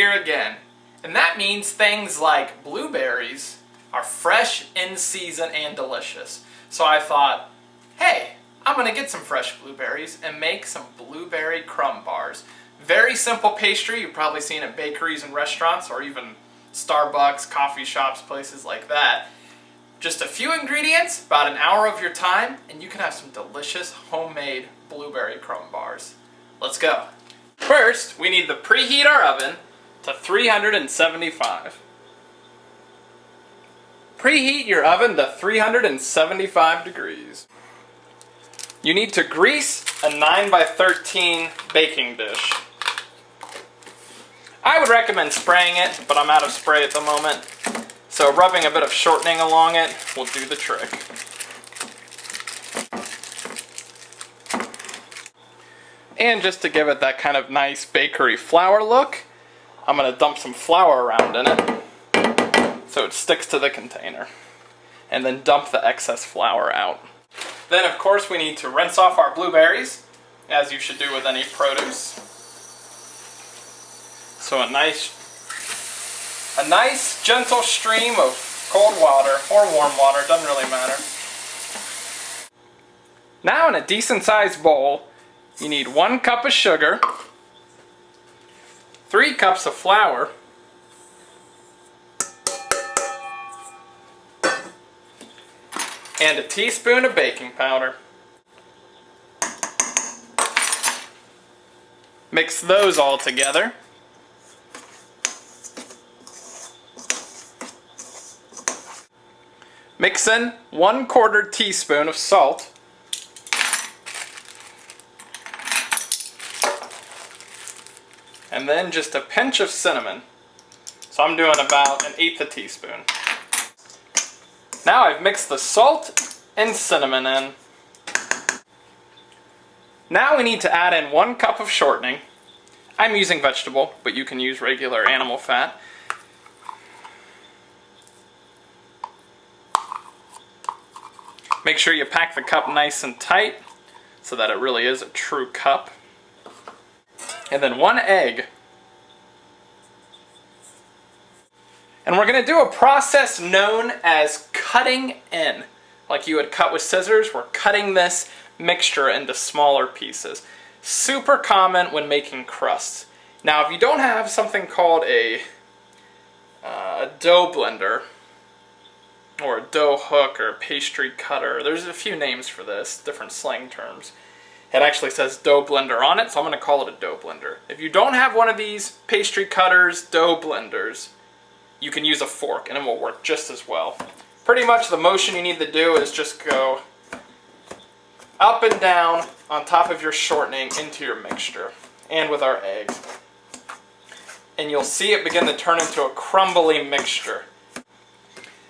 here again. And that means things like blueberries are fresh, in season, and delicious. So I thought, hey, I'm going to get some fresh blueberries and make some blueberry crumb bars. Very simple pastry you've probably seen at bakeries and restaurants or even Starbucks, coffee shops, places like that. Just a few ingredients, about an hour of your time, and you can have some delicious homemade blueberry crumb bars. Let's go. First, we need to preheat our oven to 375. Preheat your oven to 375 degrees. You need to grease a 9x13 baking dish. I would recommend spraying it, but I'm out of spray at the moment. So rubbing a bit of shortening along it will do the trick. And just to give it that kind of nice bakery flour look, I'm going to dump some flour around in it so it sticks to the container. And then dump the excess flour out. Then of course we need to rinse off our blueberries, as you should do with any produce. So a nice gentle stream of cold water, or warm water, doesn't really matter. Now in a decent sized bowl, you need 1 cup of sugar, 3 cups of flour, and a teaspoon of baking powder. Mix those all together. Mix in 1/4 teaspoon of salt. And then just a pinch of cinnamon. So I'm doing about 1/8 teaspoon. Now I've mixed the salt and cinnamon in. Now we need to add in 1 cup of shortening. I'm using vegetable, but you can use regular animal fat. Make sure you pack the cup nice and tight so that it really is a true cup. And then 1 egg. And we're going to do a process known as cutting in. Like you would cut with scissors, we're cutting this mixture into smaller pieces. Super common when making crusts. Now if you don't have something called a dough blender, or a dough hook, or a pastry cutter, there's a few names for this, different slang terms. It actually says dough blender on it, so I'm going to call it a dough blender. If you don't have one of these pastry cutters, dough blenders, you can use a fork and it will work just as well. Pretty much the motion you need to do is just go up and down on top of your shortening into your mixture, and with our egg. And you'll see it begin to turn into a crumbly mixture.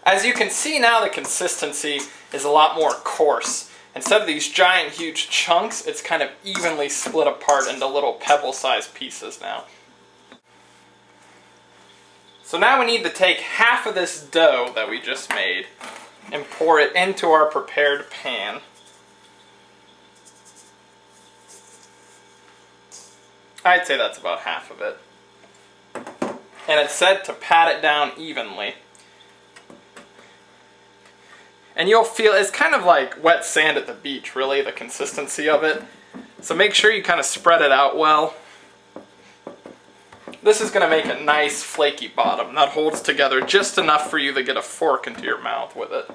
As you can see now, the consistency is a lot more coarse. Instead of these giant huge chunks, it's kind of evenly split apart into little pebble-sized pieces now. So now we need to take half of this dough that we just made and pour it into our prepared pan. I'd say that's about half of it. And it's said to pat it down evenly. And you'll feel, it's kind of like wet sand at the beach, really, the consistency of it. So make sure you kind of spread it out well. This is going to make a nice flaky bottom that holds together just enough for you to get a fork into your mouth with it.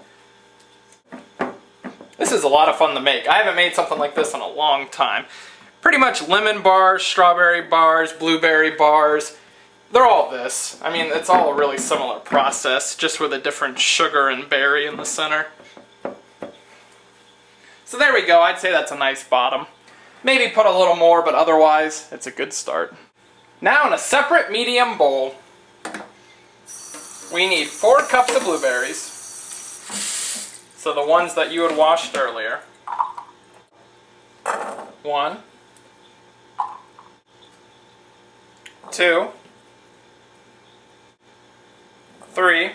This is a lot of fun to make. I haven't made something like this in a long time. Pretty much lemon bars, strawberry bars, blueberry bars. They're all this. I mean, it's all a really similar process, just with a different sugar and berry in the center. So there we go. I'd say that's a nice bottom. Maybe put a little more, but otherwise, it's a good start. Now in a separate medium bowl, we need 4 cups of blueberries. So the ones that you had washed earlier. 1, 2, 3,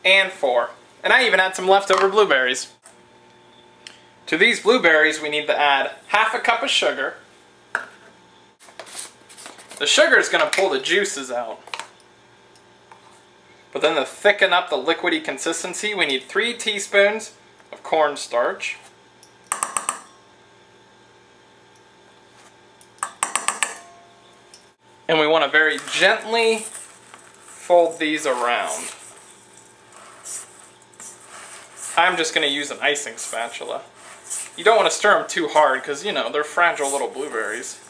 and 4. And I even had some leftover blueberries. To these blueberries we need to add half a cup of sugar, The sugar is going to pull the juices out. But then to thicken up the liquidy consistency, we need 3 teaspoons of cornstarch. And we want to very gently fold these around. I'm just going to use an icing spatula. You don't want to stir them too hard because, you know, they're fragile little blueberries.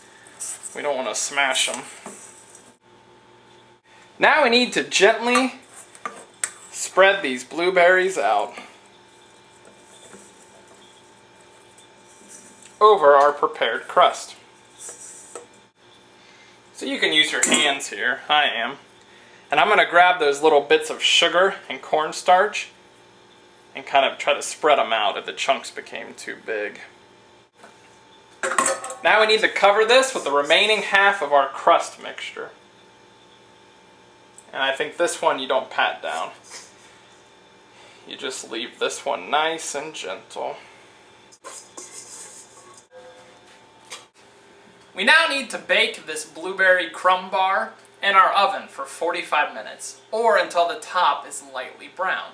We don't want to smash them. Now we need to gently spread these blueberries out over our prepared crust. So you can use your hands here. I am. And I'm going to grab those little bits of sugar and cornstarch and kind of try to spread them out if the chunks became too big. Now we need to cover this with the remaining half of our crust mixture. And I think this one you don't pat down. You just leave this one nice and gentle. We now need to bake this blueberry crumb bar in our oven for 45 minutes, or until the top is lightly brown.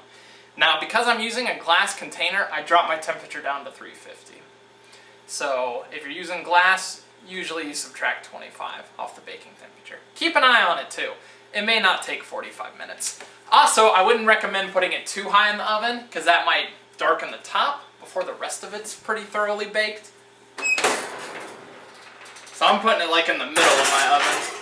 Now, because I'm using a glass container, I drop my temperature down to 350. So if you're using glass, usually you subtract 25 off the baking temperature. Keep an eye on it too. It may not take 45 minutes. Also, I wouldn't recommend putting it too high in the oven, because that might darken the top before the rest of it's pretty thoroughly baked. So I'm putting it like in the middle of my oven.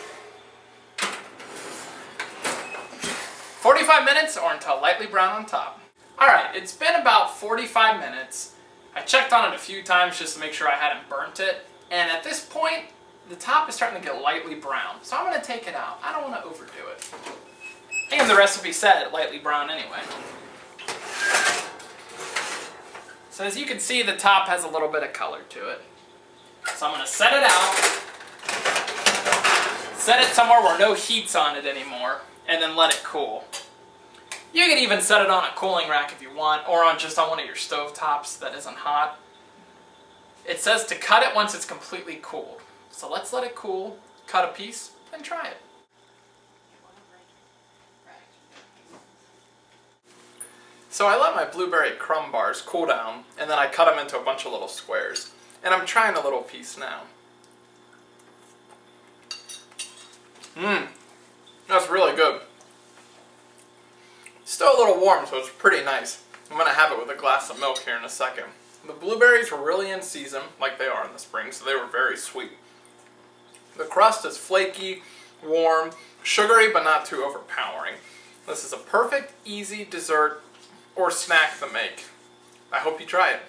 45 minutes or until lightly brown on top. Alright, it's been about 45 minutes. I checked on it a few times just to make sure I hadn't burnt it. And at this point, the top is starting to get lightly brown. So I'm going to take it out. I don't want to overdo it. And the recipe said lightly brown anyway. So as you can see, the top has a little bit of color to it. So I'm going to set it out. Set it somewhere where no heat's on it anymore. And then let it cool. You can even set it on a cooling rack if you want, or just on one of your stove tops that isn't hot. It says to cut it once it's completely cooled. So let's let it cool, cut a piece, and try it. So I let my blueberry crumb bars cool down, and then I cut them into a bunch of little squares. And I'm trying a little piece now. That's really good. Still a little warm, so it's pretty nice. I'm going to have it with a glass of milk here in a second. The blueberries were really in season, like they are in the spring, so they were very sweet. The crust is flaky, warm, sugary, but not too overpowering. This is a perfect, easy dessert or snack to make. I hope you try it.